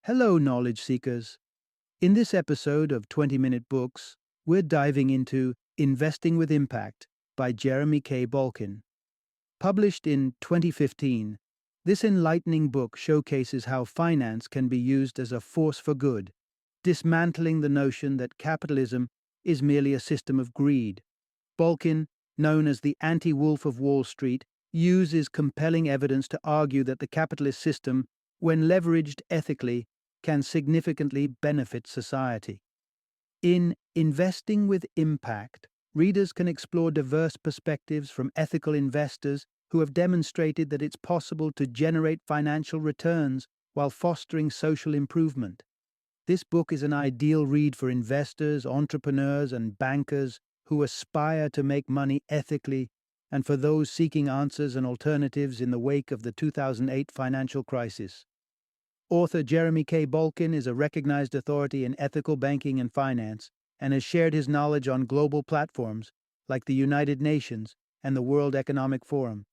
Hello, knowledge seekers. In this episode of 20-Minute Books, we're diving into Investing with Impact by Jeremy K. Balkin. Published in 2015, this enlightening book showcases how finance can be used as a force for good, dismantling the notion that capitalism is merely a system of greed. Balkin, known as the anti-wolf of Wall Street, uses compelling evidence to argue that the capitalist system, when leveraged ethically, can significantly benefit society. In Investing with Impact, readers can explore diverse perspectives from ethical investors who have demonstrated that it's possible to generate financial returns while fostering social improvement. This book is an ideal read for investors, entrepreneurs, and bankers who aspire to make money ethically, and for those seeking answers and alternatives in the wake of the 2008 financial crisis. Author Jeremy K. Balkin is a recognized authority in ethical banking and finance and has shared his knowledge on global platforms like the United Nations and the World Economic Forum.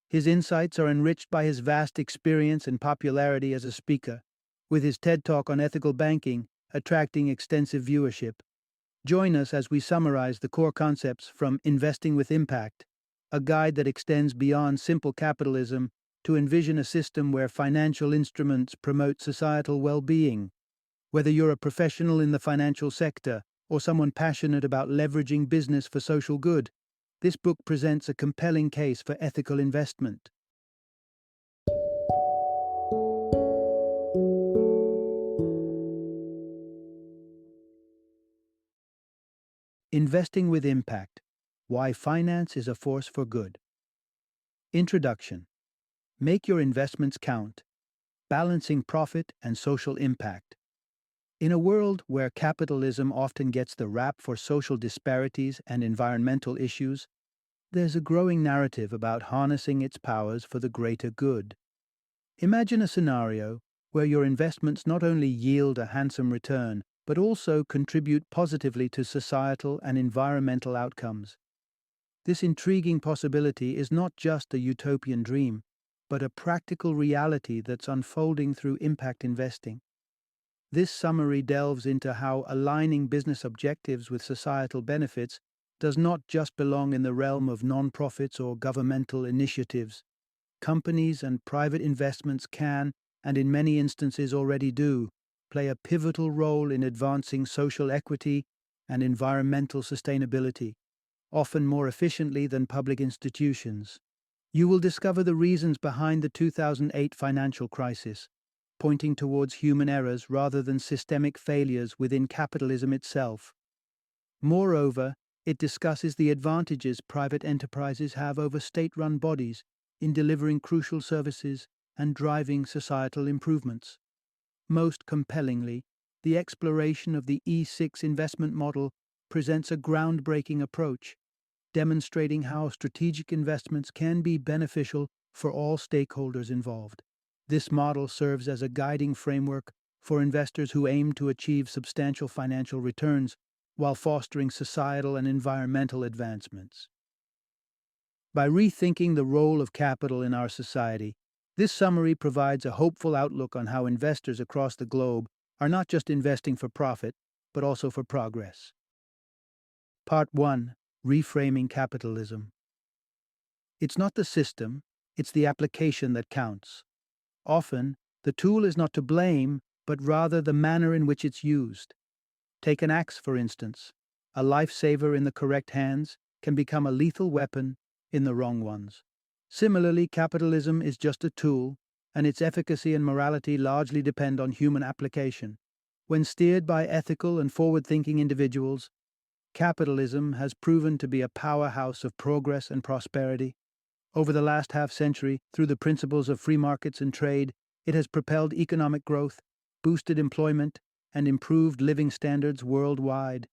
His insights are enriched by his vast experience and popularity as a speaker, with his TED Talk on ethical banking attracting extensive viewership. Join us as we summarize the core concepts from Investing with Impact, a guide that extends beyond simple capitalism to envision a system where financial instruments promote societal well-being. Whether you're a professional in the financial sector or someone passionate about leveraging business for social good, this book presents a compelling case for ethical investment. Investing with Impact: Why Finance is a Force for Good. Introduction. Make your investments count. Balancing profit and social impact. In a world where capitalism often gets the rap for social disparities and environmental issues, there's a growing narrative about harnessing its powers for the greater good. Imagine a scenario where your investments not only yield a handsome return, but also contribute positively to societal and environmental outcomes. This intriguing possibility is not just a utopian dream, but a practical reality that's unfolding through impact investing. This summary delves into how aligning business objectives with societal benefits does not just belong in the realm of nonprofits or governmental initiatives. Companies and private investments can, and in many instances already do, play a pivotal role in advancing social equity and environmental sustainability, often more efficiently than public institutions. You will discover the reasons behind the 2008 financial crisis, pointing towards human errors rather than systemic failures within capitalism itself. Moreover, it discusses the advantages private enterprises have over state-run bodies in delivering crucial services and driving societal improvements. Most compellingly, the exploration of the E6 investment model presents a groundbreaking approach, demonstrating how strategic investments can be beneficial for all stakeholders involved. This model serves as a guiding framework for investors who aim to achieve substantial financial returns while fostering societal and environmental advancements. By rethinking the role of capital in our society, this summary provides a hopeful outlook on how investors across the globe are not just investing for profit, but also for progress. Part 1. Reframing capitalism. It's not the system, it's the application that counts. Often, the tool is not to blame, but rather the manner in which it's used. Take an axe, for instance. A lifesaver in the correct hands can become a lethal weapon in the wrong ones. Similarly, capitalism is just a tool, and its efficacy and morality largely depend on human application. When steered by ethical and forward-thinking individuals, capitalism has proven to be a powerhouse of progress and prosperity. Over the last half-century, through the principles of free markets and trade, it has propelled economic growth, boosted employment, and improved living standards worldwide.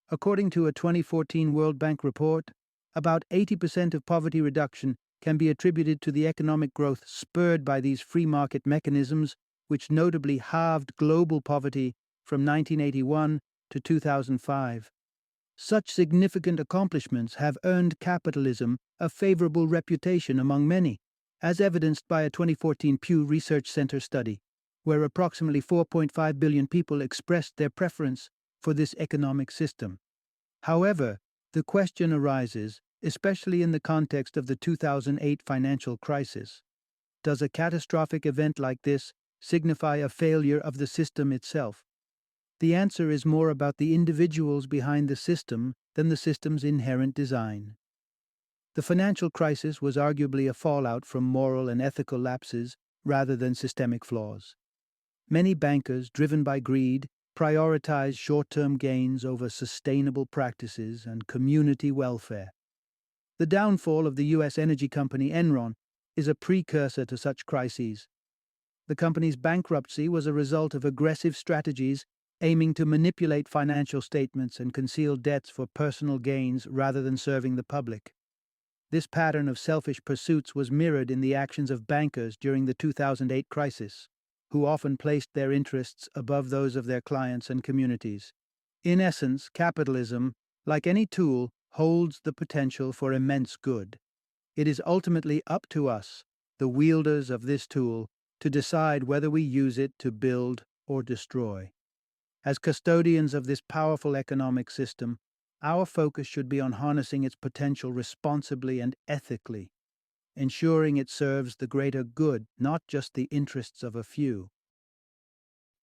According to a 2014 World Bank report, about 80% of poverty reduction can be attributed to the economic growth spurred by these free market mechanisms, which notably halved global poverty from 1981 to 2005. Such significant accomplishments have earned capitalism a favorable reputation among many, as evidenced by a 2014 Pew Research Center study, where approximately 4.5 billion people expressed their preference for this economic system. However, the question arises, especially in the context of the 2008 financial crisis: does a catastrophic event like this signify a failure of the system itself? The answer is more about the individuals behind the system than the system's inherent design. The financial crisis was arguably a fallout from moral and ethical lapses rather than systemic flaws. Many bankers, driven by greed, prioritize short-term gains over sustainable practices and community welfare. The downfall of the U.S. energy company Enron is a precursor to such crises. The company's bankruptcy was a result of aggressive strategies aiming to manipulate financial statements and conceal debts for personal gains rather than serving the public. This pattern of selfish pursuits was mirrored in the actions of bankers during the 2008 crisis, who often placed their interests above those of their clients and communities. In essence, capitalism, like any tool, holds the potential for immense good. It is ultimately up to us, the wielders of this tool, to decide whether we use it to build or destroy. As custodians of this powerful economic system, our focus should be on harnessing its potential responsibly and ethically, ensuring it serves the greater good, not just the interests of a few.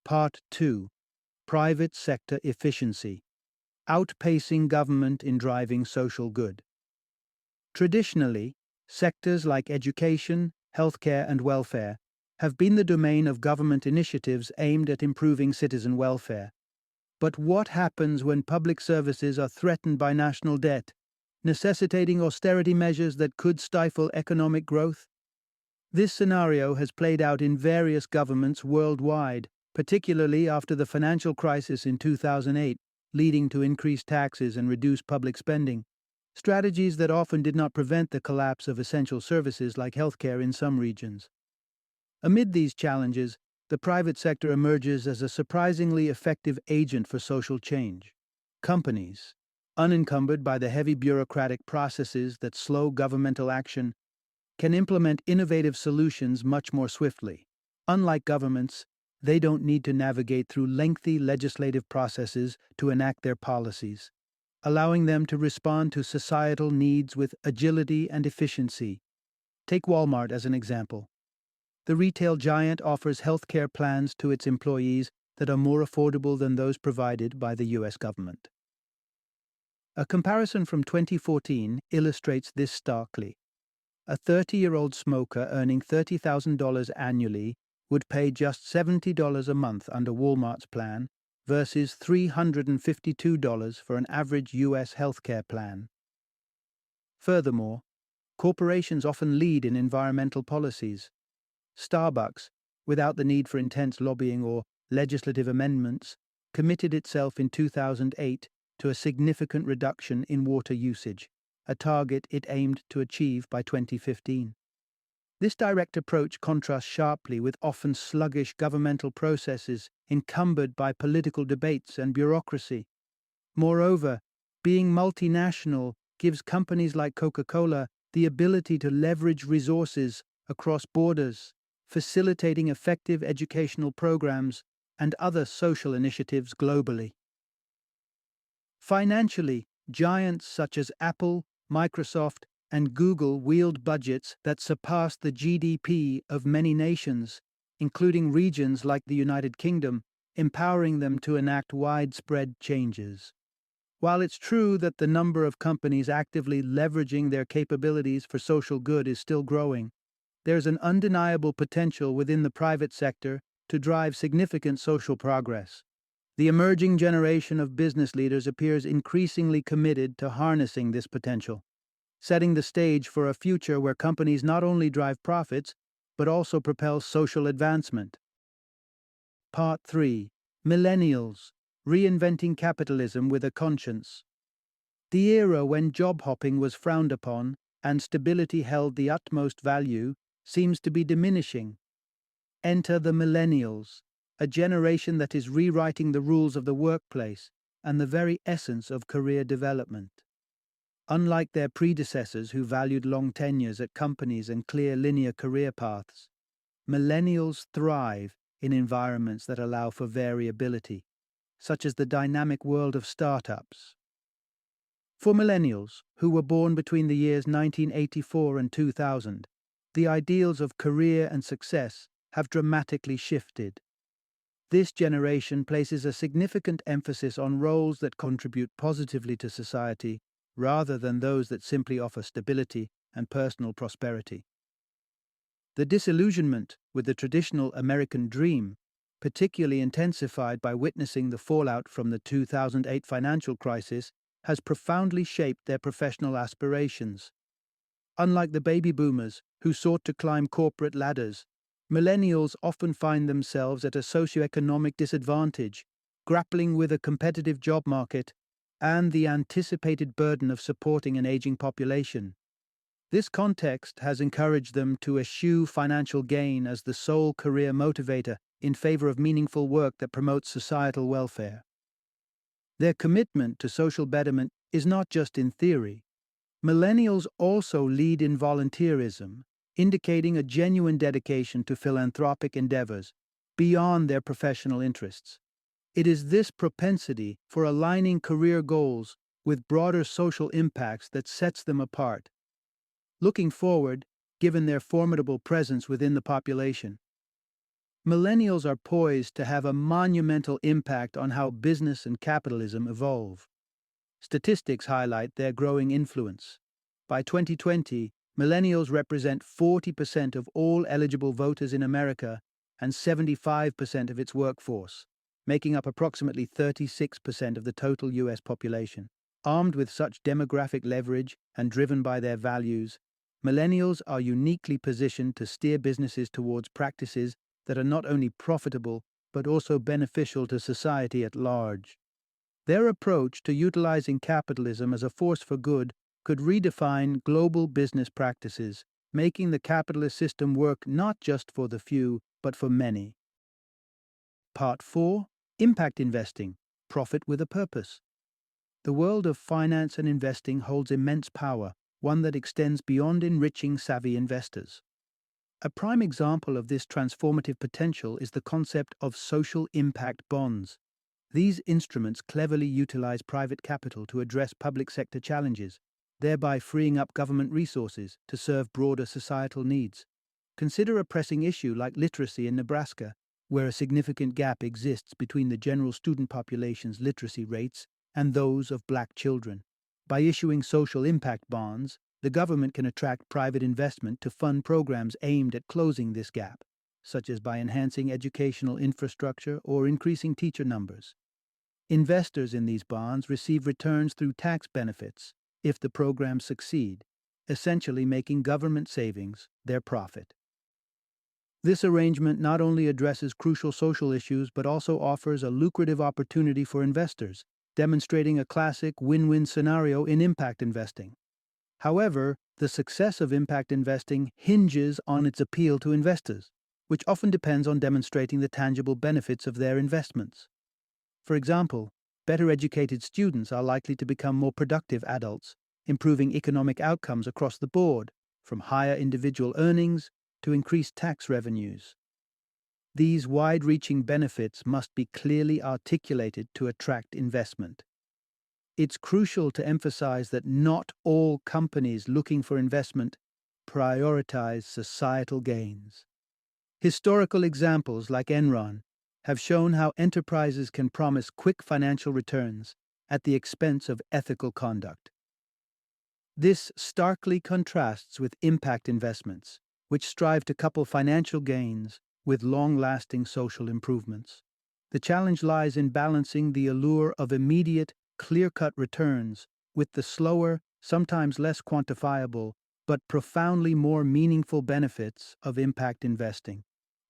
Part 2. Private Sector Efficiency: Outpacing Government in Driving Social Good. Traditionally, sectors like education, healthcare, and welfare have been the domain of government initiatives aimed at improving citizen welfare. But what happens when public services are threatened by national debt, necessitating austerity measures that could stifle economic growth? This scenario has played out in various governments worldwide, particularly after the financial crisis in 2008, leading to increased taxes and reduced public spending, strategies that often did not prevent the collapse of essential services like healthcare in some regions. Amid these challenges, the private sector emerges as a surprisingly effective agent for social change. Companies, unencumbered by the heavy bureaucratic processes that slow governmental action, can implement innovative solutions much more swiftly. Unlike governments, they don't need to navigate through lengthy legislative processes to enact their policies, allowing them to respond to societal needs with agility and efficiency. Take Walmart as an example. The retail giant offers healthcare plans to its employees that are more affordable than those provided by the U.S. government. A comparison from 2014 illustrates this starkly. A 30-year-old smoker earning $30,000 annually would pay just $70 a month under Walmart's plan versus $352 for an average U.S. healthcare plan. Furthermore, corporations often lead in environmental policies. Starbucks, without the need for intense lobbying or legislative amendments, committed itself in 2008 to a significant reduction in water usage, a target it aimed to achieve by 2015. This direct approach contrasts sharply with often sluggish governmental processes encumbered by political debates and bureaucracy. Moreover, being multinational gives companies like Coca-Cola the ability to leverage resources across borders, facilitating effective educational programs and other social initiatives globally. Financially, giants such as Apple, Microsoft, and Google wield budgets that surpass the GDP of many nations, including regions like the United Kingdom, empowering them to enact widespread changes. While it's true that the number of companies actively leveraging their capabilities for social good is still growing, there's an undeniable potential within the private sector to drive significant social progress. The emerging generation of business leaders appears increasingly committed to harnessing this potential, setting the stage for a future where companies not only drive profits, but also propel social advancement. Part 3. Millennials: Reinventing Capitalism with a Conscience. The era when job hopping was frowned upon and stability held the utmost value seems to be diminishing. Enter the millennials, a generation that is rewriting the rules of the workplace and the very essence of career development. Unlike their predecessors who valued long tenures at companies and clear linear career paths, millennials thrive in environments that allow for variability, such as the dynamic world of startups. For millennials, who were born between the years 1984 and 2000, the ideals of career and success have dramatically shifted. This generation places a significant emphasis on roles that contribute positively to society rather than those that simply offer stability and personal prosperity. The disillusionment with the traditional American dream, particularly intensified by witnessing the fallout from the 2008 financial crisis, has profoundly shaped their professional aspirations. Unlike the baby boomers who sought to climb corporate ladders, millennials often find themselves at a socioeconomic disadvantage, grappling with a competitive job market and the anticipated burden of supporting an aging population. This context has encouraged them to eschew financial gain as the sole career motivator in favor of meaningful work that promotes societal welfare. Their commitment to social betterment is not just in theory. Millennials also lead in volunteerism, indicating a genuine dedication to philanthropic endeavors beyond their professional interests. It is this propensity for aligning career goals with broader social impacts that sets them apart. Looking forward, given their formidable presence within the population, millennials are poised to have a monumental impact on how business and capitalism evolve. Statistics highlight their growing influence. By 2020, millennials represent 40% of all eligible voters in America and 75% of its workforce, making up approximately 36% of the total U.S. population. Armed with such demographic leverage and driven by their values, millennials are uniquely positioned to steer businesses towards practices that are not only profitable but also beneficial to society at large. Their approach to utilizing capitalism as a force for good could redefine global business practices, making the capitalist system work not just for the few, but for many. Part 4. Impact Investing. Profit with a Purpose. The world of finance and investing holds immense power, one that extends beyond enriching savvy investors. A prime example of this transformative potential is the concept of social impact bonds. These instruments cleverly utilize private capital to address public sector challenges, thereby freeing up government resources to serve broader societal needs. Consider a pressing issue like literacy in Nebraska, where a significant gap exists between the general student population's literacy rates and those of black children. By issuing social impact bonds, the government can attract private investment to fund programs aimed at closing this gap, such as by enhancing educational infrastructure or increasing teacher numbers. Investors in these bonds receive returns through tax benefits if the programs succeed, essentially making government savings their profit. This arrangement not only addresses crucial social issues but also offers a lucrative opportunity for investors, demonstrating a classic win-win scenario in impact investing. However, the success of impact investing hinges on its appeal to investors, which often depends on demonstrating the tangible benefits of their investments. For example, better educated students are likely to become more productive adults, improving economic outcomes across the board, from higher individual earnings to increased tax revenues. These wide-reaching benefits must be clearly articulated to attract investment. It's crucial to emphasize that not all companies looking for investment prioritize societal gains. Historical examples like Enron have shown how enterprises can promise quick financial returns at the expense of ethical conduct. This starkly contrasts with impact investments, which strive to couple financial gains with long-lasting social improvements. The challenge lies in balancing the allure of immediate, clear-cut returns with the slower, sometimes less quantifiable, but profoundly more meaningful benefits of impact investing.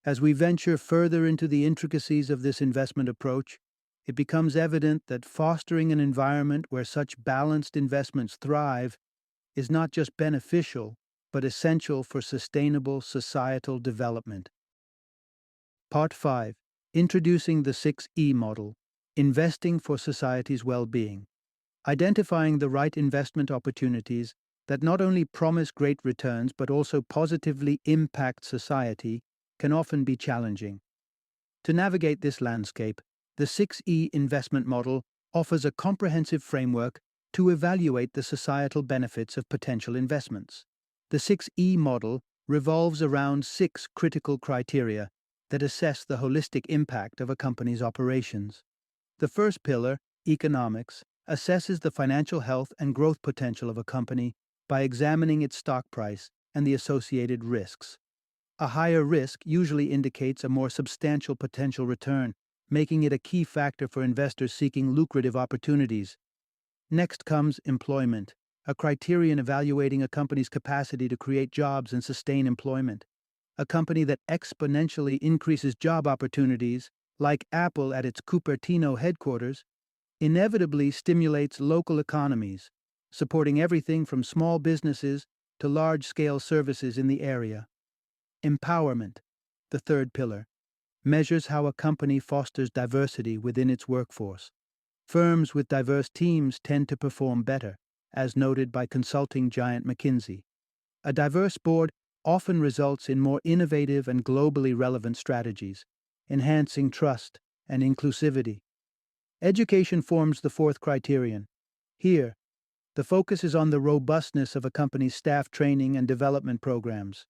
As we venture further into the intricacies of this investment approach, it becomes evident that fostering an environment where such balanced investments thrive is not just beneficial, but essential for sustainable societal development. Part 5. Introducing the 6E model, Investing for Society's Well-Being. Identifying the right investment opportunities that not only promise great returns but also positively impact society can often be challenging. To navigate this landscape, the 6E investment model offers a comprehensive framework to evaluate the societal benefits of potential investments. The 6E model revolves around 6 critical criteria that assess the holistic impact of a company's operations. The first pillar, economics, assesses the financial health and growth potential of a company by examining its stock price and the associated risks. A higher risk usually indicates a more substantial potential return, making it a key factor for investors seeking lucrative opportunities. Next comes employment, a criterion evaluating a company's capacity to create jobs and sustain employment. A company that exponentially increases job opportunities, like Apple at its Cupertino headquarters, inevitably stimulates local economies, supporting everything from small businesses to large-scale services in the area. Empowerment, the third pillar, measures how a company fosters diversity within its workforce. Firms with diverse teams tend to perform better, as noted by consulting giant McKinsey. A diverse board often results in more innovative and globally relevant strategies, enhancing trust and inclusivity. Education forms the fourth criterion. Here, the focus is on the robustness of a company's staff training and development programs.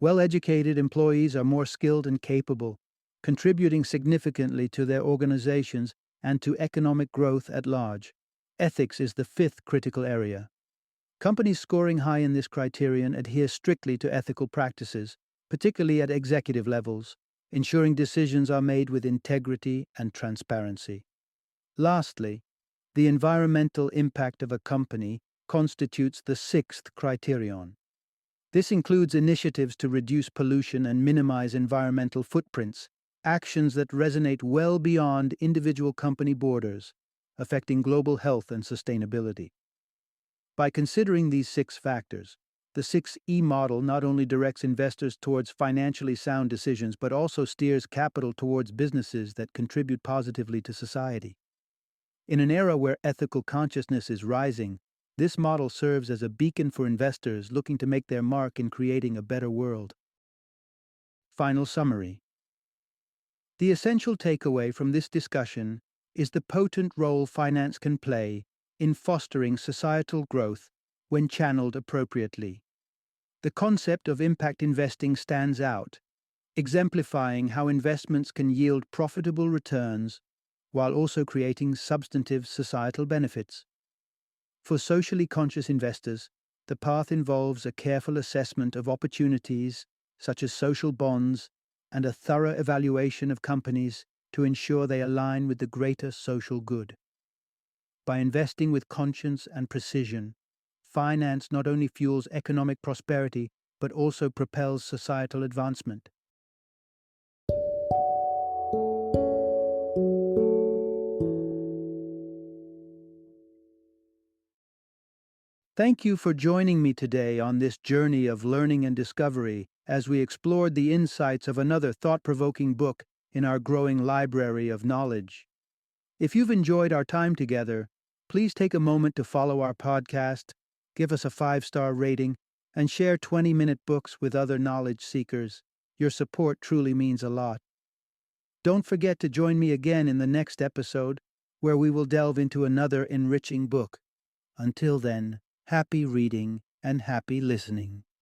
Well-educated employees are more skilled and capable, contributing significantly to their organizations and to economic growth at large. Ethics is the fifth critical area. Companies scoring high in this criterion adhere strictly to ethical practices, particularly at executive levels, ensuring decisions are made with integrity and transparency. Lastly, the environmental impact of a company constitutes the sixth criterion. This includes initiatives to reduce pollution and minimize environmental footprints, actions that resonate well beyond individual company borders, affecting global health and sustainability. By considering these 6 factors, the 6E model not only directs investors towards financially sound decisions but also steers capital towards businesses that contribute positively to society. In an era where ethical consciousness is rising, this model serves as a beacon for investors looking to make their mark in creating a better world. Final summary. The essential takeaway from this discussion is the potent role finance can play in fostering societal growth when channeled appropriately. The concept of impact investing stands out, exemplifying how investments can yield profitable returns while also creating substantive societal benefits. For socially conscious investors, the path involves a careful assessment of opportunities, such as social bonds, and a thorough evaluation of companies to ensure they align with the greater social good. By investing with conscience and precision, finance not only fuels economic prosperity but also propels societal advancement. Thank you for joining me today on this journey of learning and discovery as we explored the insights of another thought-provoking book in our growing library of knowledge. If you've enjoyed our time together, please take a moment to follow our podcast, give us a 5-star rating, and share 20-minute books with other knowledge seekers. Your support truly means a lot. Don't forget to join me again in the next episode, where we will delve into another enriching book. Until then, happy reading and happy listening.